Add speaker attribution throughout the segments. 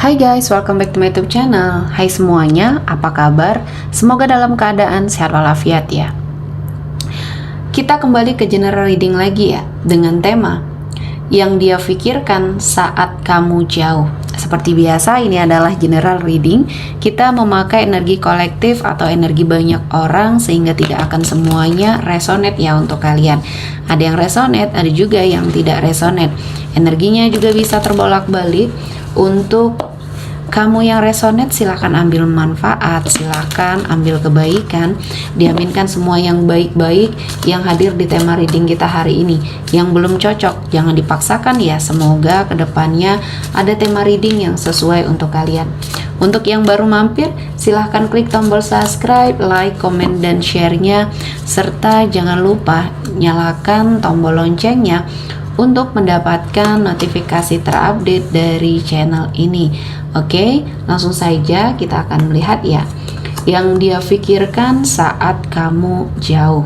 Speaker 1: Hai guys, welcome back to my YouTube channel. Hai semuanya, apa kabar? Semoga dalam keadaan sehat walafiat ya. Kita kembali ke general reading lagi ya, dengan tema yang dia pikirkan saat kamu jauh. Seperti biasa, ini adalah general reading. Kita memakai energi kolektif atau energi banyak orang sehingga tidak akan semuanya resonate ya untuk kalian. Ada yang resonate, ada juga yang tidak resonate. Energinya juga bisa terbolak-balik. Untuk kamu yang resonate, silahkan ambil manfaat, silahkan ambil kebaikan. Diaminkan semua yang baik-baik yang hadir di tema reading kita hari ini. Yang belum cocok, jangan dipaksakan ya. Semoga kedepannya ada tema reading yang sesuai untuk kalian. Untuk yang baru mampir, silahkan klik tombol subscribe, like, komen, dan share-nya. Serta jangan lupa nyalakan tombol loncengnya untuk mendapatkan notifikasi terupdate dari channel ini. Oke, langsung saja kita akan melihat ya yang dia pikirkan saat kamu jauh.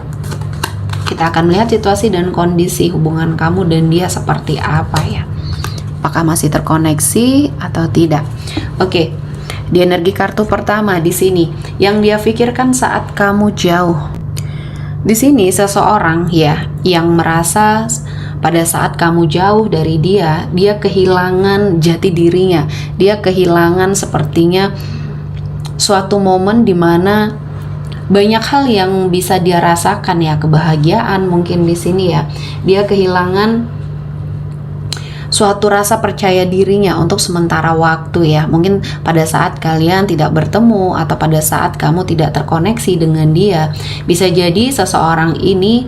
Speaker 1: Kita akan melihat situasi dan kondisi hubungan kamu dan dia seperti apa ya. Apakah masih terkoneksi atau tidak? Oke. Di energi kartu pertama di sini yang dia pikirkan saat kamu jauh. Di sini seseorang ya yang merasa pada saat kamu jauh dari dia kehilangan jati dirinya. Dia kehilangan sepertinya suatu momen di mana banyak hal yang bisa dia rasakan ya, kebahagiaan mungkin di sini ya. Dia kehilangan suatu rasa percaya dirinya untuk sementara waktu ya. Mungkin pada saat kalian tidak bertemu atau pada saat kamu tidak terkoneksi dengan dia, bisa jadi seseorang ini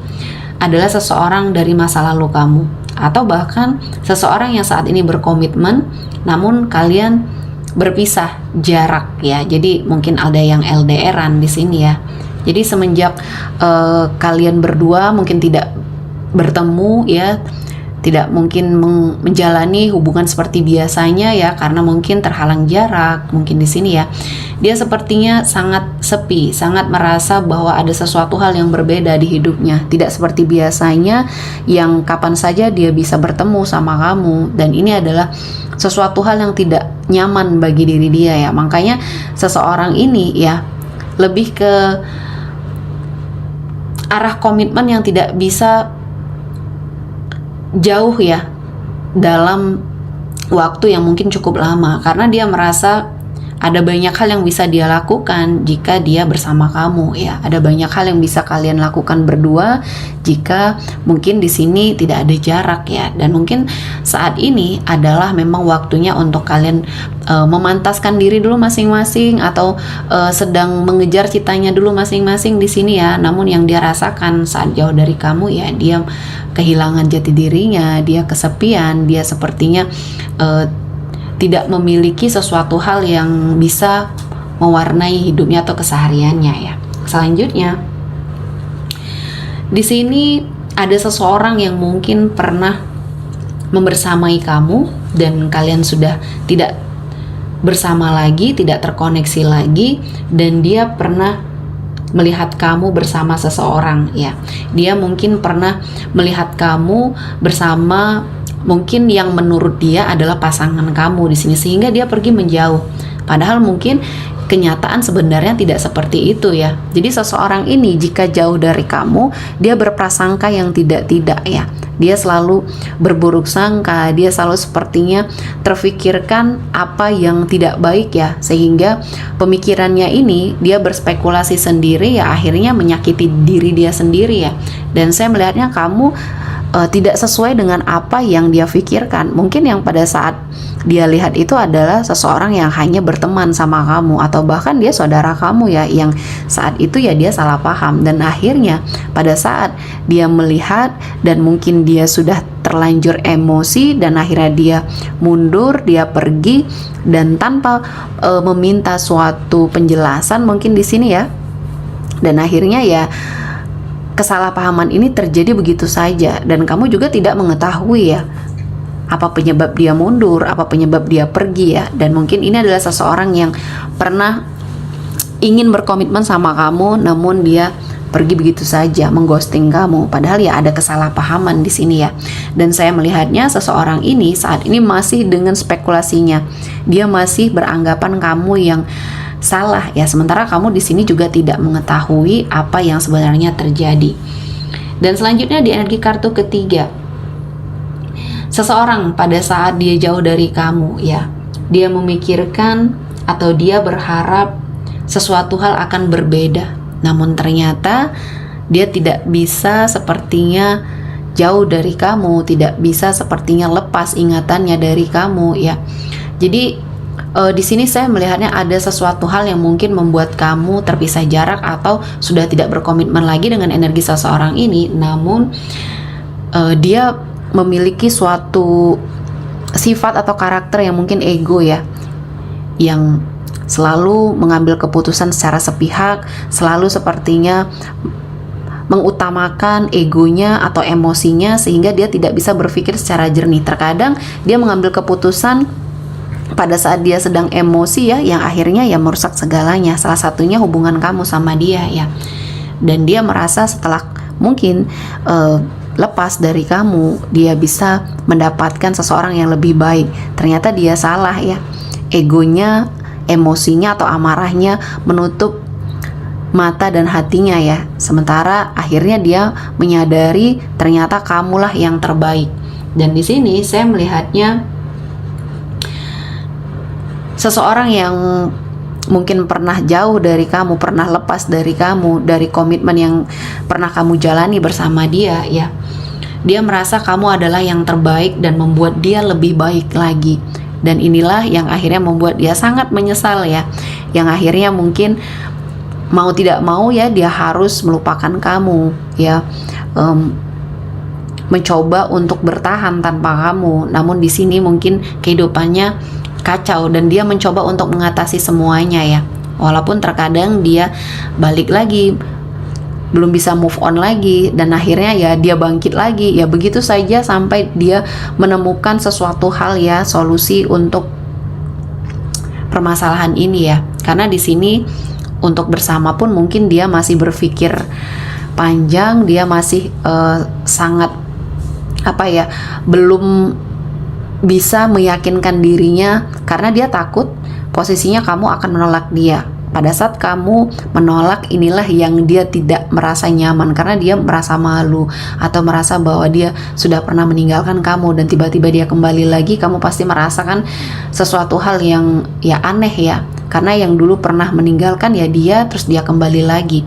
Speaker 1: adalah seseorang dari masa lalu kamu, atau bahkan seseorang yang saat ini berkomitmen namun kalian berpisah jarak ya. Jadi mungkin ada yang LDR-an di sini ya. Jadi semenjak kalian berdua mungkin tidak bertemu ya, tidak mungkin menjalani hubungan seperti biasanya ya, karena mungkin terhalang jarak. Mungkin di sini ya dia sepertinya sangat sepi, sangat merasa bahwa ada sesuatu hal yang berbeda di hidupnya, tidak seperti biasanya yang kapan saja dia bisa bertemu sama kamu. Dan ini adalah sesuatu hal yang tidak nyaman bagi diri dia ya. Makanya seseorang ini ya lebih ke arah komitmen yang tidak bisa jauh ya dalam waktu yang mungkin cukup lama, karena dia merasa ada banyak hal yang bisa dia lakukan jika dia bersama kamu ya. Ada banyak hal yang bisa kalian lakukan berdua jika mungkin di sini tidak ada jarak ya. Dan mungkin saat ini adalah memang waktunya untuk kalian memantaskan diri dulu masing-masing, atau sedang mengejar citanya dulu masing-masing di sini ya. Namun yang dia rasakan saat jauh dari kamu ya, dia kehilangan jati dirinya, dia kesepian, dia sepertinya tidak memiliki sesuatu hal yang bisa mewarnai hidupnya atau kesehariannya ya. Selanjutnya di sini ada seseorang yang mungkin pernah membersamai kamu dan kalian sudah tidak bersama lagi, tidak terkoneksi lagi, dan dia pernah melihat kamu bersama seseorang ya. Dia mungkin pernah melihat kamu bersama mungkin yang menurut dia adalah pasangan kamu di sini, sehingga dia pergi menjauh. Padahal mungkin kenyataan sebenarnya tidak seperti itu ya. Jadi seseorang ini jika jauh dari kamu, dia berprasangka yang tidak-tidak ya. Dia selalu berburuk sangka, dia selalu sepertinya terfikirkan apa yang tidak baik ya, sehingga pemikirannya ini dia berspekulasi sendiri ya, akhirnya menyakiti diri dia sendiri ya. Dan saya melihatnya kamu tidak sesuai dengan apa yang dia pikirkan. Mungkin yang pada saat dia lihat itu adalah seseorang yang hanya berteman sama kamu, atau bahkan dia saudara kamu ya, yang saat itu ya dia salah paham. Dan akhirnya pada saat dia melihat dan mungkin dia sudah terlanjur emosi, dan akhirnya dia mundur, dia pergi dan tanpa meminta suatu penjelasan mungkin di sini ya. Dan akhirnya ya kesalahpahaman ini terjadi begitu saja, dan kamu juga tidak mengetahui ya apa penyebab dia mundur, apa penyebab dia pergi ya. Dan mungkin ini adalah seseorang yang pernah ingin berkomitmen sama kamu, namun dia pergi begitu saja, mengghosting kamu. Padahal ya ada kesalahpahaman di sini ya. Dan saya melihatnya seseorang ini saat ini masih dengan spekulasinya. Dia masih beranggapan kamu yang salah ya. Sementara kamu di sini juga tidak mengetahui apa yang sebenarnya terjadi. Dan selanjutnya di energi kartu ketiga, seseorang pada saat dia jauh dari kamu ya, dia memikirkan atau dia berharap sesuatu hal akan berbeda. Namun ternyata dia tidak bisa sepertinya jauh dari kamu, tidak bisa sepertinya lepas ingatannya dari kamu ya. Jadi di sini saya melihatnya ada sesuatu hal yang mungkin membuat kamu terpisah jarak atau sudah tidak berkomitmen lagi dengan energi seseorang ini. Namun dia memiliki suatu sifat atau karakter yang mungkin ego ya, yang selalu mengambil keputusan secara sepihak, selalu sepertinya mengutamakan egonya atau emosinya sehingga dia tidak bisa berpikir secara jernih. Terkadang dia mengambil keputusan pada saat dia sedang emosi ya, yang akhirnya ya merusak segalanya. Salah satunya hubungan kamu sama dia ya. Dan dia merasa setelah mungkin lepas dari kamu, dia bisa mendapatkan seseorang yang lebih baik. Ternyata dia salah ya. Egonya, emosinya atau amarahnya menutup mata dan hatinya ya. Sementara akhirnya dia menyadari ternyata kamulah yang terbaik. Dan di sini saya melihatnya seseorang yang mungkin pernah jauh dari kamu, pernah lepas dari kamu, dari komitmen yang pernah kamu jalani bersama dia ya. Dia merasa kamu adalah yang terbaik dan membuat dia lebih baik lagi. Dan inilah yang akhirnya membuat dia sangat menyesal ya. Yang akhirnya mungkin mau tidak mau ya dia harus melupakan kamu ya. Mencoba untuk bertahan tanpa kamu. Namun di sini mungkin kehidupannya kacau dan dia mencoba untuk mengatasi semuanya ya. Walaupun terkadang dia balik lagi, belum bisa move on lagi, dan akhirnya ya dia bangkit lagi ya, begitu saja sampai dia menemukan sesuatu hal ya, solusi untuk permasalahan ini ya. Karena di sini untuk bersama pun mungkin dia masih berpikir panjang, dia masih sangat belum bisa meyakinkan dirinya karena dia takut posisinya kamu akan menolak dia. Pada saat kamu menolak, inilah yang dia tidak merasa nyaman karena dia merasa malu atau merasa bahwa dia sudah pernah meninggalkan kamu dan tiba-tiba dia kembali lagi. Kamu pasti merasakan sesuatu hal yang ya aneh ya, karena yang dulu pernah meninggalkan ya dia, terus dia kembali lagi.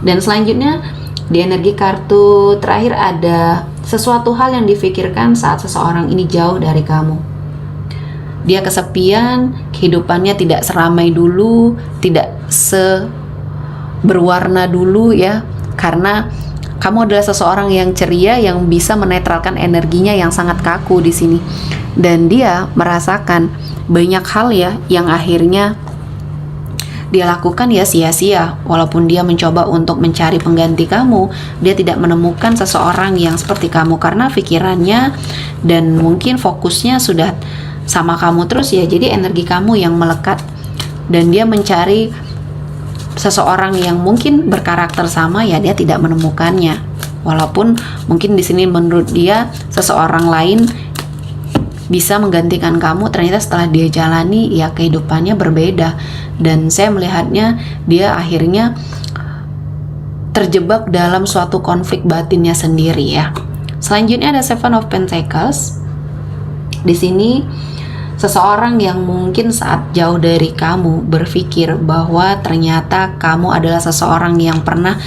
Speaker 1: Dan selanjutnya di energi kartu terakhir ada sesuatu hal yang difikirkan saat seseorang ini jauh dari kamu. Dia kesepian, kehidupannya tidak seramai dulu, tidak berwarna dulu ya, karena kamu adalah seseorang yang ceria yang bisa menetralkan energinya yang sangat kaku di sini. Dan dia merasakan banyak hal ya yang akhirnya dia lakukan ya sia-sia. Walaupun dia mencoba untuk mencari pengganti kamu, dia tidak menemukan seseorang yang seperti kamu karena pikirannya dan mungkin fokusnya sudah sama kamu terus ya. Jadi energi kamu yang melekat dan dia mencari seseorang yang mungkin berkarakter sama ya, dia tidak menemukannya. Walaupun mungkin di sini menurut dia seseorang lain bisa menggantikan kamu, ternyata setelah dia jalani ya kehidupannya berbeda. Dan saya melihatnya dia akhirnya terjebak dalam suatu konflik batinnya sendiri ya. Selanjutnya ada Seven of Pentacles. Di sini seseorang yang mungkin saat jauh dari kamu berpikir bahwa ternyata kamu adalah seseorang yang pernah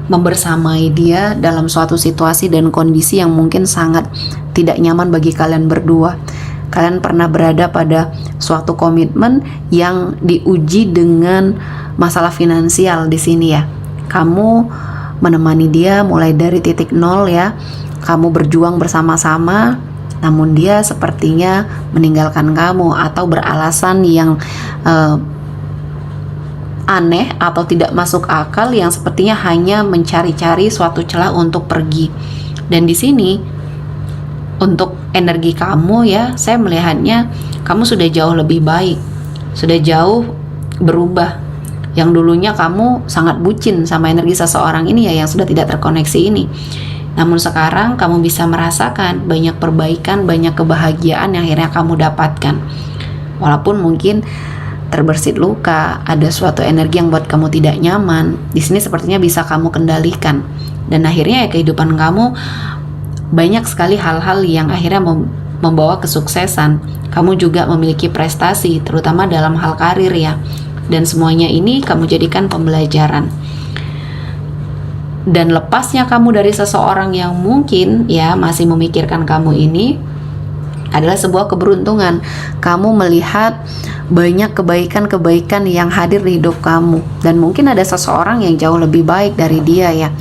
Speaker 1: membersamai dia dalam suatu situasi dan kondisi yang mungkin sangat tidak nyaman bagi kalian berdua. Kalian pernah berada pada suatu komitmen yang diuji dengan masalah finansial di sini ya. Kamu menemani dia mulai dari titik nol ya. Kamu berjuang bersama-sama, namun dia sepertinya meninggalkan kamu atau beralasan yang aneh atau tidak masuk akal, yang sepertinya hanya mencari-cari suatu celah untuk pergi. Dan di sini untuk energi kamu ya, saya melihatnya kamu sudah jauh lebih baik, sudah jauh berubah, yang dulunya kamu sangat bucin sama energi seseorang ini ya, yang sudah tidak terkoneksi ini. Namun sekarang kamu bisa merasakan banyak perbaikan, banyak kebahagiaan yang akhirnya kamu dapatkan. Walaupun mungkin terbersit luka, ada suatu energi yang buat kamu tidak nyaman, di sini sepertinya bisa kamu kendalikan. Dan akhirnya ya kehidupan kamu banyak sekali hal-hal yang akhirnya membawa kesuksesan. Kamu juga memiliki prestasi, terutama dalam hal karir ya. Dan semuanya ini kamu jadikan pembelajaran. Dan lepasnya kamu dari seseorang yang mungkin ya masih memikirkan kamu ini adalah sebuah keberuntungan. Kamu melihat banyak kebaikan-kebaikan yang hadir di hidup kamu, dan mungkin ada seseorang yang jauh lebih baik dari dia ya.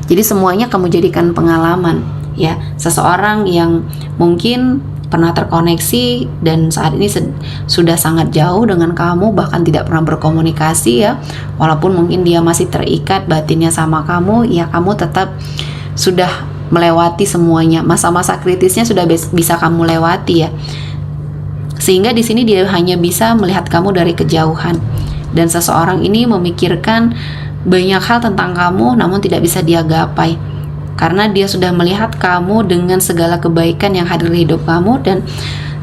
Speaker 1: Jadi semuanya kamu jadikan pengalaman ya. Seseorang yang mungkin pernah terkoneksi dan saat ini sudah sangat jauh dengan kamu, bahkan tidak pernah berkomunikasi ya. Walaupun mungkin dia masih terikat batinnya sama kamu, ya kamu tetap sudah melewati semuanya. Masa-masa kritisnya sudah bisa kamu lewati ya. Sehingga di sini dia hanya bisa melihat kamu dari kejauhan. Dan seseorang ini memikirkan banyak hal tentang kamu namun tidak bisa dia gapai. Karena dia sudah melihat kamu dengan segala kebaikan yang hadir di hidup kamu dan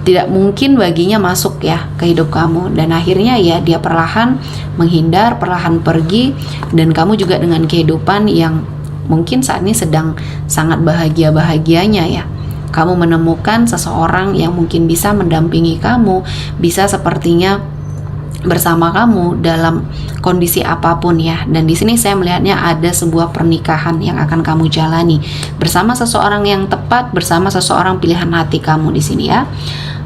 Speaker 1: tidak mungkin baginya masuk ya ke hidup kamu. Dan akhirnya ya dia perlahan menghindar, perlahan pergi, dan kamu juga dengan kehidupan yang mungkin saat ini sedang sangat bahagia-bahagianya ya. Kamu menemukan seseorang yang mungkin bisa mendampingi kamu, bisa sepertinya bersama kamu dalam kondisi apapun ya. Dan di sini saya melihatnya ada sebuah pernikahan yang akan kamu jalani bersama seseorang yang tepat, bersama seseorang pilihan hati kamu di sini ya.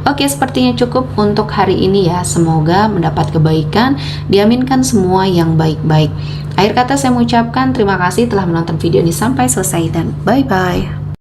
Speaker 1: Oke, sepertinya cukup untuk hari ini ya. Semoga mendapat kebaikan, diaminkan semua yang baik-baik. Akhir kata saya mengucapkan terima kasih telah menonton video ini sampai selesai dan bye-bye.